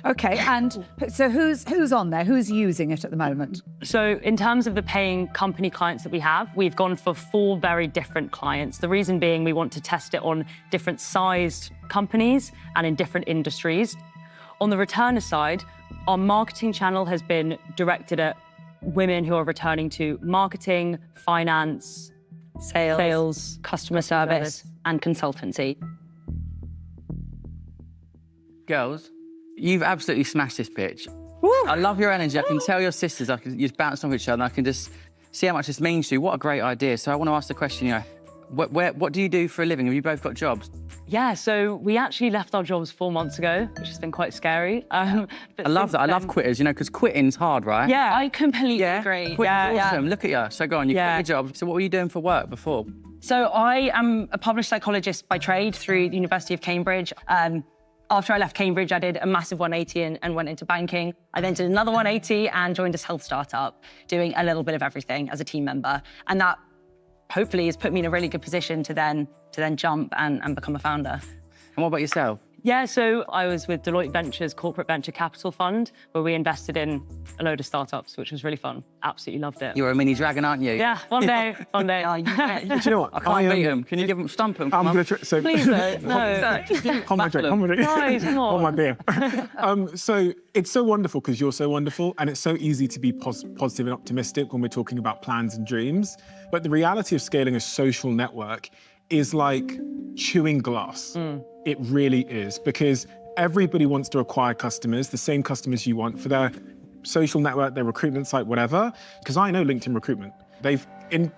Okay, and so who's on there? Who's using it at the moment? So in terms of the paying company clients that we have, we've gone for 4 very different clients. The reason being we want to test it on different sized companies and in different industries. On the returner side, our marketing channel has been directed at women who are returning to marketing, finance, sales, customer service, and consultancy. Girls, you've absolutely smashed this pitch. I love your energy. I can tell your sisters, you bounce off each other, and I can just see how much this means to you. What a great idea. So I want to ask the question, you know, what do you do for a living? Have you both got jobs? Yeah, so we actually left our jobs 4 months ago, which has been quite scary. I love that. I love quitters, you know, because quitting's hard, right? Yeah, I completely agree. Quitting's awesome. Look at you. So go on, you quit your job. So what were you doing for work before? So I am a published psychologist by trade through the University of Cambridge. After I left Cambridge, I did a massive 180 and went into banking. I then did another 180 and joined a health startup, doing a little bit of everything as a team member. And that hopefully has put me in a really good position to then jump and become a founder. And what about yourself? Yeah, so I was with Deloitte Ventures Corporate Venture Capital Fund, where we invested in a load of startups, which was really fun. Absolutely loved it. You're a mini dragon, aren't you? Yeah, one day, one day. Do you know what? I can't beat him. Can you give him, stump him? I'm going to try. So, Please don't, no. Hold my drink, hold my drink. Guys, come on. Hold my beer. So it's so wonderful because you're so wonderful, and it's so easy to be positive and optimistic when we're talking about plans and dreams. But the reality of scaling a social network is like chewing glass. It really is, because everybody wants to acquire customers, the same customers you want for their social network, their recruitment site, whatever. Because I know LinkedIn recruitment. They've in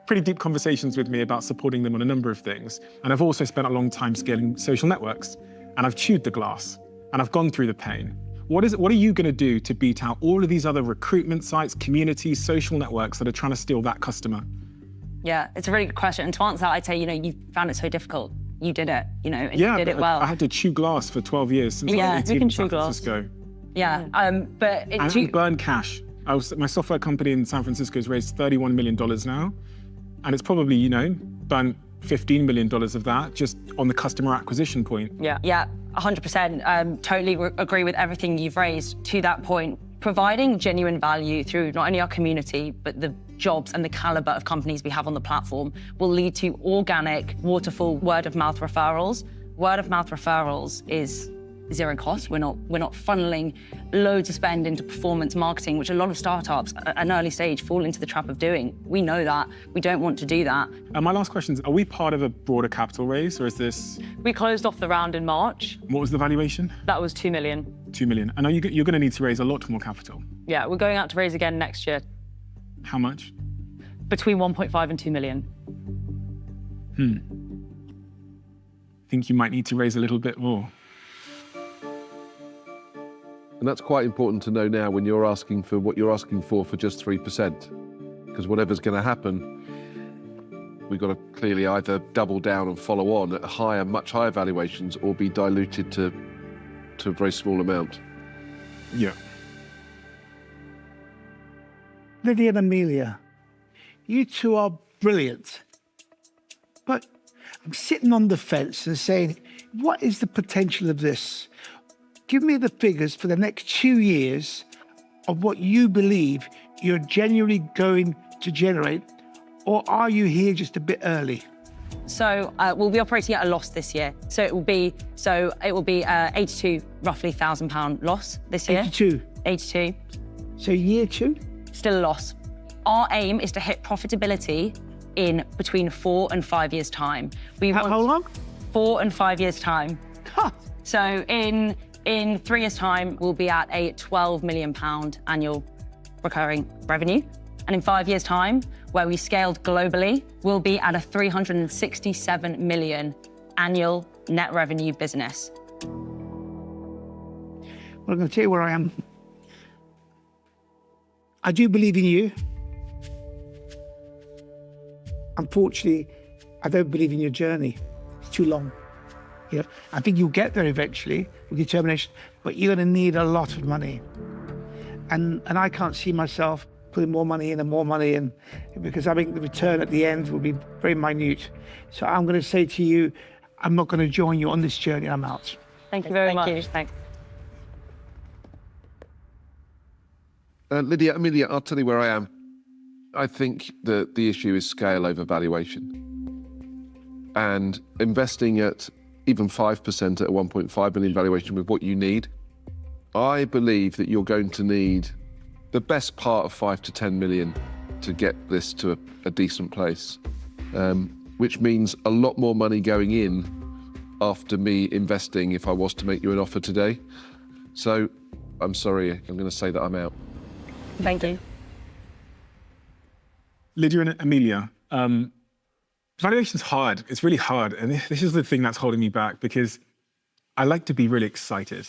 pretty deep conversations with me about supporting them on a number of things. And I've also spent a long time scaling social networks, and I've chewed the glass, and I've gone through the pain. What are you going to do to beat out all of these other recruitment sites, communities, social networks that are trying to steal that customer? Yeah, it's a really good question. And to answer that, I'd say, you found it so difficult. You did it, and yeah, you did it well. I had to chew glass for 12 years since I was 18 in San Francisco. Yeah, but... And burn cash. My software company in San Francisco has raised $31 million now. And it's probably, burnt $15 million of that just on the customer acquisition point. Yeah, 100%. Totally agree with everything you've raised to that point. Providing genuine value through not only our community, but the jobs and the caliber of companies we have on the platform will lead to organic, waterfall, word-of-mouth referrals. Word-of-mouth referrals is zero cost. We're not funneling loads of spend into performance marketing, which a lot of startups at an early stage fall into the trap of doing. We know that. We don't want to do that. And my last question is, are we part of a broader capital raise, or is this... We closed off the round in March. What was the valuation? That was 2 million. 2 million. And you're going to need to raise a lot more capital. Yeah, we're going out to raise again next year. How much? Between 1.5 and 2 million. Think you might need to raise a little bit more. And that's quite important to know now when you're asking for what you're asking for just 3%. Because whatever's going to happen, we've got to clearly either double down and follow on at much higher valuations, or be diluted to a very small amount. Yeah. Lydia and Amelia, you two are brilliant. But I'm sitting on the fence and saying, what is the potential of this? Give me the figures for the next 2 years of what you believe you're genuinely going to generate, or are you here just a bit early? So we'll be operating at a loss this year. So it will be roughly £82,000 loss this year. 82. So year 2? Still a loss. Our aim is to hit profitability in between 4 and 5 years' time. How long? 4 and 5 years' time. So in 3 years' time, we'll be at a £12 million annual recurring revenue. And in 5 years' time, where we scaled globally, we'll be at a 367 million annual net revenue business. Well, I'm going to tell you where I am. I do believe in you. Unfortunately, I don't believe in your journey. It's too long. I think you'll get there eventually with determination, but you're going to need a lot of money. And I can't see myself putting more money in and more money in, because I think the return at the end will be very minute. So I'm going to say to you, I'm not going to join you on this journey. I'm out. Thank you very much. Thanks. Lydia, Amelia, I'll tell you where I am. I think that the issue is scale over valuation. And investing at even 5% at a 1.5 million valuation with what you need, I believe that you're going to need the best part of 5 to 10 million to get this to a decent place, which means a lot more money going in after me investing if I was to make you an offer today. So I'm sorry, I'm going to say that I'm out. Thank you. Lydia and Amelia, valuation's hard. It's really hard. And this is the thing that's holding me back, because I like to be really excited,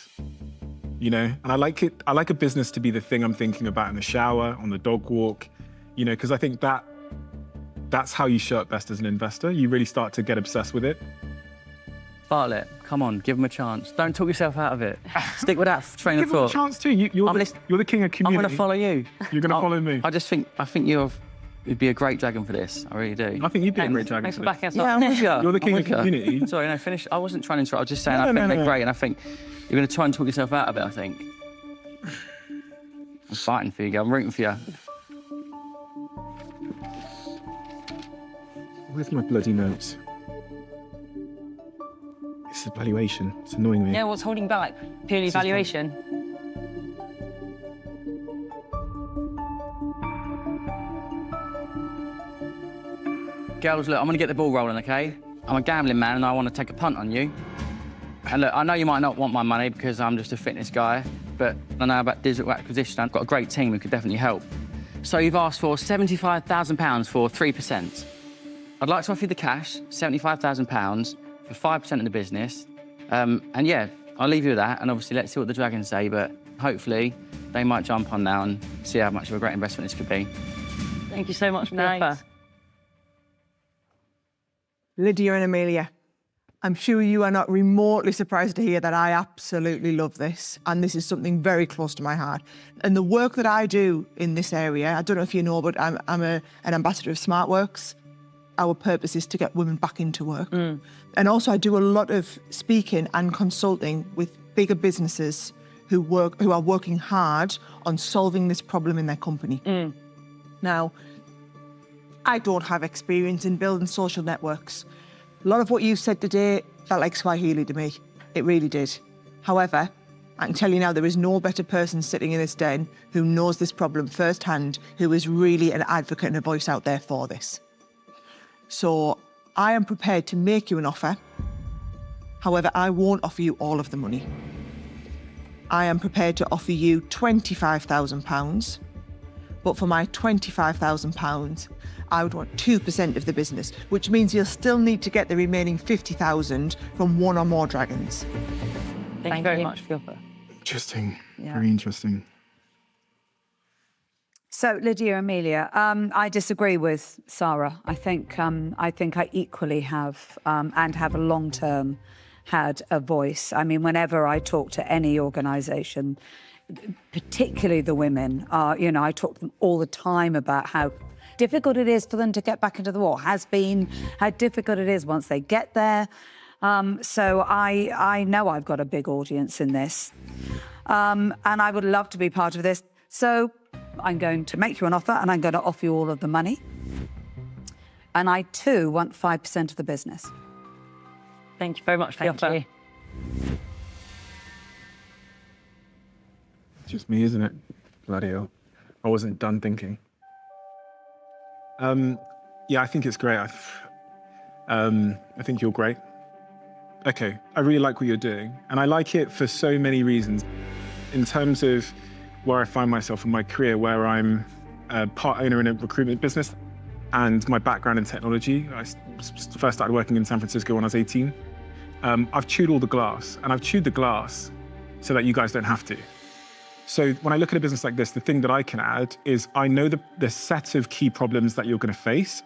and I like a business to be the thing I'm thinking about in the shower, on the dog walk, because I think that's how you show up best as an investor. You really start to get obsessed with it. Bartlett, come on, give him a chance. Don't talk yourself out of it. Stick with that train of thought. Give him a chance too. You're the king of community. I'm going to follow you. You're going to follow me. I think you're you'd be a great dragon for this. I really do. I think you'd be a great dragon. Thanks for for this. backing us Yeah, up. I'm with you. You're the king of the community. Sorry, no, finish. I wasn't trying to interrupt. I was just saying No, I think no, they're no. great, and I think you're going to try and talk yourself out of it, I think. I'm fighting for you, girl. I'm rooting for you. Where's my bloody notes? It's the valuation. It's annoying me. Yeah, what's holding back? Purely valuation. Girls, look, I'm going to get the ball rolling, OK? I'm a gambling man and I want to take a punt on you. And look, I know you might not want my money because I'm just a fitness guy, but I know about digital acquisition. I've got a great team who could definitely help. So you've asked for £75,000 for 3%. I'd like to offer you the cash, £75,000 for 5% of the business. And yeah, I'll leave you with that. And obviously, let's see what the dragons say, but hopefully they might jump on now and see how much of a great investment this could be. Thank you so much for the offer. Lydia and Amelia, I'm sure you are not remotely surprised to hear that I absolutely love this, and this is something very close to my heart. And the work that I do in this area, I don't know if you know, but I'm an ambassador of SmartWorks. Our purpose is to get women back into work. And also I do a lot of speaking and consulting with bigger businesses who are working hard on solving this problem in their company. Now, I don't have experience in building social networks. A lot of what you said today felt like Swahili to me. It really did. However, I can tell you now there is no better person sitting in this den who knows this problem firsthand, who is really an advocate and a voice out there for this. So I am prepared to make you an offer. However, I won't offer you all of the money. I am prepared to offer you £25,000, but for my £25,000, I would want 2% of the business, which means you'll still need to get the remaining 50,000 from one or more dragons. Thank you very much for your offer. Interesting. Yeah. Very interesting. So, Lydia, Amelia, I disagree with Sarah. I think I equally have and have a long term had a voice. I mean, whenever I talk to any organisation, particularly the women, I talk to them all the time about how difficult it is for them to get back into the war, has been, how difficult it is once they get there. So I know I've got a big audience in this, and I would love to be part of this. So I'm going to make you an offer, and I'm going to offer you all of the money. And I too want 5% of the business. Thank you very much for the offer. It's just me, isn't it? Bloody hell. I wasn't done thinking. Yeah, I think it's great. I think you're great. Okay, I really like what you're doing. And I like it for so many reasons. In terms of where I find myself in my career, where I'm a part owner in a recruitment business, and my background in technology. I first started working in San Francisco when I was 18. I've chewed all the glass, and I've chewed the glass so that you guys don't have to. So when I look at a business like this, the thing that I can add is I know the set of key problems that you're going to face.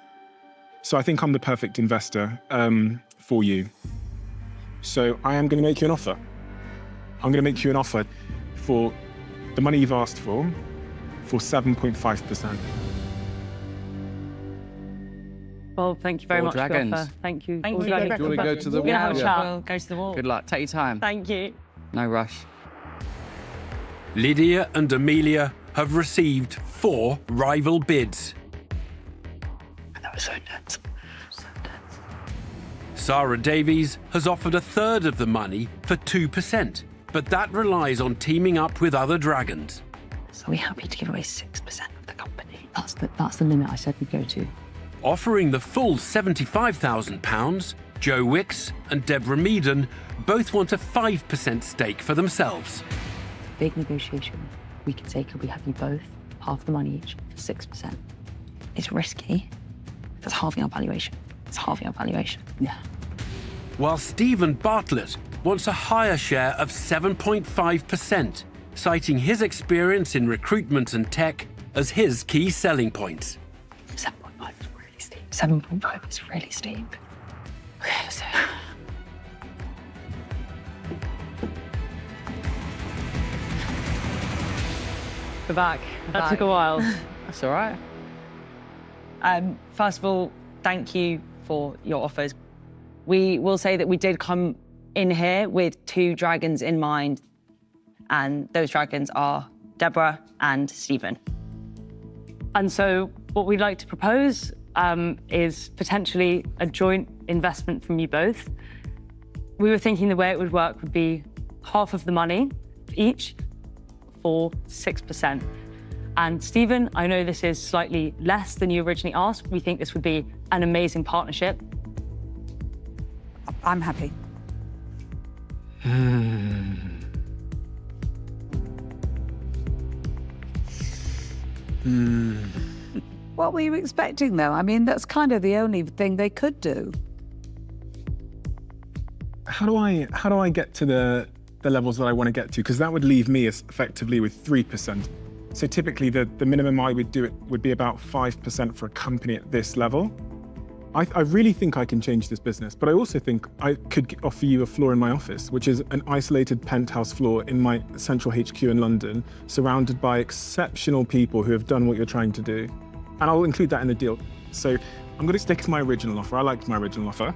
So I think I'm the perfect investor for you. So I am going to make you an offer. I'm going to make you an offer for the money you've asked for 7.5%. Well, thank you very much for the offer. Thank you. Thank you. Do you want to go to the wall? Yeah, we'll go to the wall. Good luck. Take your time. Thank you. No rush. Lydia and Amelia have received 4 rival bids. And that was so dense. So dense. Sarah Davies has offered 1/3 of the money for 2%, but that relies on teaming up with other dragons. So are we happy to give away 6% of the company? That's the limit I said we'd go to. Offering the full £75,000, Joe Wicks and Deborah Meaden both want a 5% stake for themselves. Big negotiation. We could say, could we have you both half the money each for 6%? It's risky. That's halving our valuation. It's halving our valuation. Yeah. While Stephen Bartlett wants a higher share of 7.5%, citing his experience in recruitment and tech as his key selling points. 7.5 is really steep. 7.5 is really steep. Okay, so... We're back. That took a while. That's all right. First of all, thank you for your offers. We will say that we did come in here with 2 dragons in mind, and those dragons are Deborah and Stephen. And so what we'd like to propose is potentially a joint investment from you both. We were thinking the way it would work would be half of the money each for 6%. And Stephen, I know this is slightly less than you originally asked. We think this would be an amazing partnership. I'm happy. What were you expecting, though? I mean, that's kind of the only thing they could do. How do I get to the levels that I want to get to? Because that would leave me as effectively with 3%. So typically the minimum I would do it would be about 5% for a company at this level. I really think I can change this business, but I also think I could offer you a floor in my office, which is an isolated penthouse floor in my central HQ in London, surrounded by exceptional people who have done what you're trying to do. And I'll include that in the deal. So I'm going to stick to my original offer. I liked my original offer.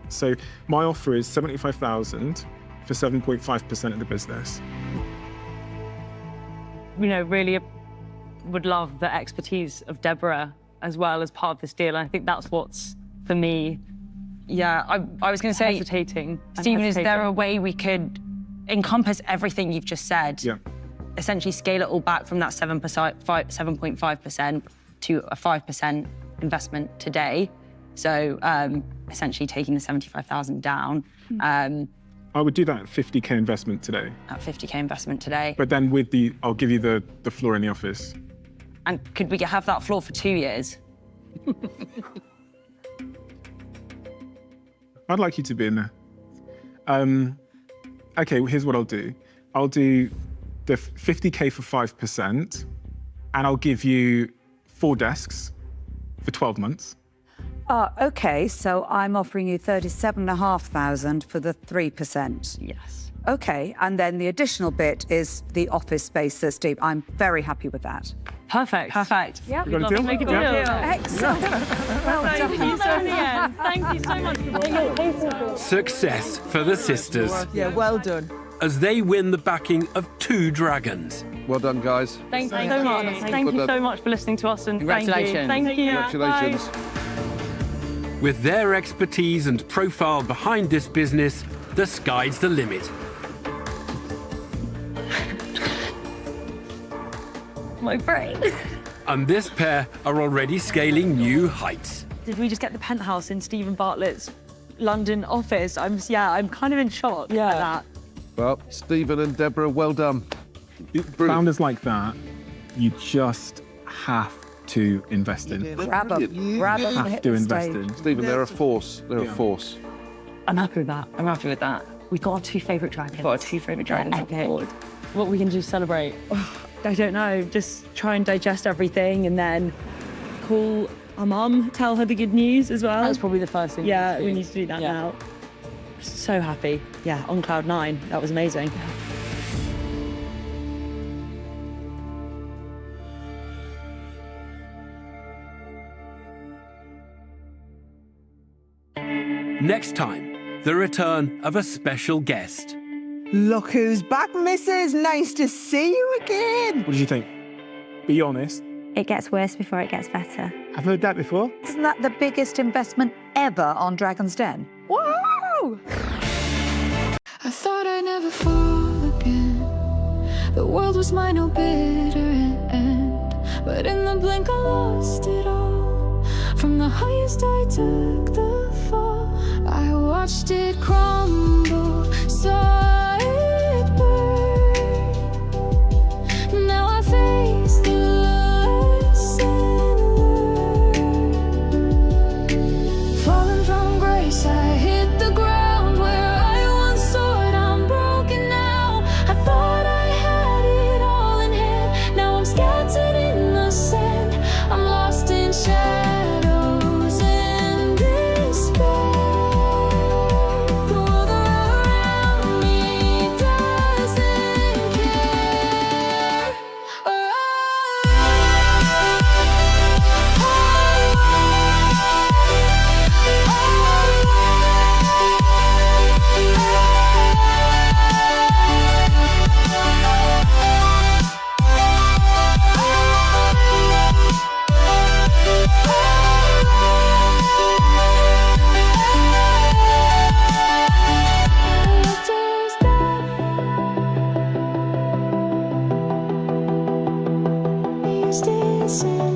So my offer is 75,000 for 7.5% of the business. You know, really would love the expertise of Deborah as well as part of this deal. And I think that's what's, for me, Yeah, I was going to say, hesitating. Stephen, is there a way we could encompass everything you've just said? Yeah. Essentially scale it all back from that 7.5% to a 5% investment today. So essentially taking the 75,000 down. I would do that at 50K investment today. At 50K investment today. But then I'll give you the floor in the office. And could we have that floor for 2 years? I'd like you to be in there. Okay, well, here's what I'll do. I'll do the 50K for 5%, and I'll give you 4 desks for 12 months. Okay, so I'm offering you 37,500 for the 3%. Yes. Okay, and then the additional bit is the office space that Steve. I'm very happy with that. Perfect. Perfect. Yeah. You got a deal? Make a deal. Excellent. Well done. Thank you so much. Thank you so much. Success for the sisters Yeah, well done. as they win the backing of 2 dragons. Well done, guys. Thank you so much. Thank you so much for listening to us, and Congratulations. Thank you. Congratulations. Bye. With their expertise and profile behind this business, the sky's the limit. My brain. And this pair are already scaling new heights. Did we just get the penthouse in Stephen Bartlett's London office? I'm kind of in shock at that. Well, Stephen and Deborah, well done. Founders like that, you just have to invest in. Grab them. Grab them. Have to invest in. Stephen, they're a force. They're a force. I'm happy with that. I'm happy with that. We've got our 2 favourite dragons. Got our 2 favourite dragons on board. What are we going to do to celebrate? I don't know. Just try and digest everything and then call our mum, tell her the good news as well. That's probably the first thing. Yeah, we need to do that now. So happy. Yeah, on cloud 9. That was amazing. Next time, the return of a special guest. Look who's back, missus. Nice to see you again. What did you think? Be honest. It gets worse before it gets better. I've heard that before. Isn't that the biggest investment ever on Dragon's Den? Whoa! I thought I'd never fall again. The world was my no bitter end. But in the blink I lost it all. From the highest I took the fall. I watched it crumble, saw it burn. Now I face the lesson learned. Falling from grace, I hit the ground where I once soared. I'm broken now. I thought I had it all in hand. Now I'm scattered in the sand. I'm lost in shadows and despair. The world around me see